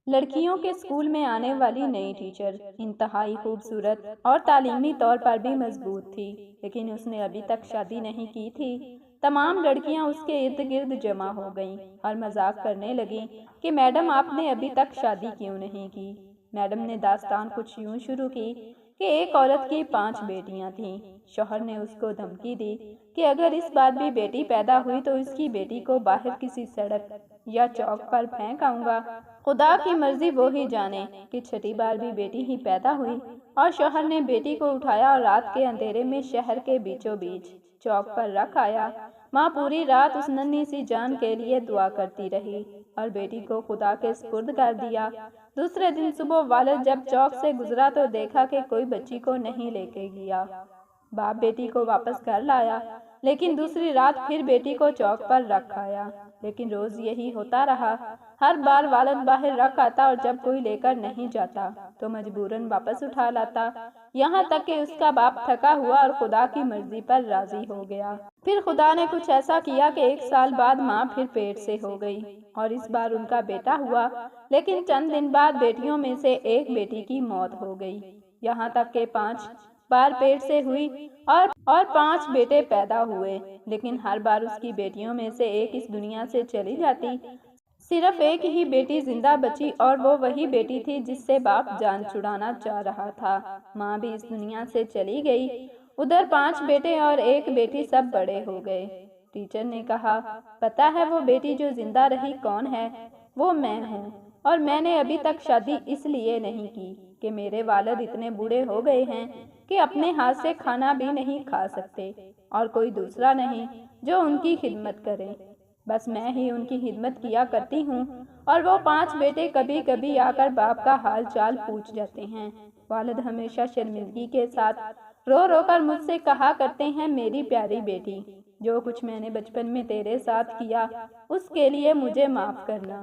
لڑکیوں کے اسکول میں آنے والی نئی ٹیچر انتہائی خوبصورت اور تعلیمی طور پر بھی مضبوط تھی، لیکن اس نے ابھی تک شادی نہیں کی تھی۔ تمام لڑکیاں اس کے ارد گرد جمع ہو گئیں اور مذاق کرنے لگیں کہ میڈم آپ نے ابھی تک شادی کیوں نہیں کی۔ میڈم نے داستان کچھ یوں شروع کی کہ ایک عورت کی 5 بیٹیاں تھیں۔ شوہر نے اس کو دھمکی دی کہ اگر اس بار بھی بیٹی پیدا ہوئی تو اس کی بیٹی کو باہر کسی سڑک یا چوک پر پھینک آؤں گا۔ خدا کی مرضی وہ ہی جانے کہ چھٹی بار بھی بیٹی ہی پیدا ہوئی اور شوہر نے بیٹی کو اٹھایا اور رات کے اندھیرے میں شہر کے بیچوں بیچ چوک پر رکھ آیا۔ ماں پوری رات اس ننھی سی جان کے لیے دعا کرتی رہی اور بیٹی کو خدا کے سپرد کر دیا۔ دوسرے دن صبح والد جب چوک سے گزرا تو دیکھا کہ کوئی بچی کو نہیں لے کے گیا۔ باپ بیٹی کو واپس گھر لایا، لیکن دوسری رات پھر بیٹی کو چوک پر رکھ آیا۔ لیکن روز یہی ہوتا رہا، ہر بار والد باہر رکھ آتا اور جب کوئی لے کر نہیں جاتا تو مجبوراً واپس اٹھا لاتا، یہاں تک کہ اس کا باپ تھکا ہوا اور خدا کی مرضی پر راضی ہو گیا۔ پھر خدا نے کچھ ایسا کیا کہ 1 سال بعد ماں پھر پیٹ سے ہو گئی اور اس بار ان کا بیٹا ہوا، لیکن چند دن بعد بیٹیوں میں سے ایک بیٹی کی موت ہو گئی، یہاں تک کہ 5 بار پیٹ سے ہوئی اور 5 بیٹے پیدا ہوئے، لیکن ہر بار اس کی بیٹیوں میں سے ایک اس دنیا سے چلی جاتی۔ صرف ایک ہی بیٹی زندہ بچی اور وہ وہی بیٹی تھی جس سے باپ جان چھڑانا چاہ رہا تھا۔ ماں بھی اس دنیا سے چلی گئی۔ ادھر 5 بیٹے اور ایک بیٹی سب بڑے ہو گئے۔ ٹیچر نے کہا، پتہ ہے وہ بیٹی جو زندہ رہی کون ہے؟ وہ میں ہوں، اور میں نے ابھی تک شادی اس لیے نہیں کی کہ میرے والد اتنے بوڑھے ہو گئے ہیں کہ اپنے ہاتھ سے کھانا بھی نہیں کھا سکتے اور کوئی دوسرا نہیں جو ان کی خدمت کرے، بس میں ہی ان کی خدمت کیا کرتی ہوں۔ اور وہ 5 بیٹے کبھی کبھی آ کر باپ کا حال چال پوچھ جاتے ہیں۔ والد ہمیشہ شرمندگی کے ساتھ رو رو کر مجھ سے کہا کرتے ہیں، میری پیاری بیٹی، جو کچھ میں نے بچپن میں تیرے ساتھ کیا اس کے لیے مجھے معاف کرنا۔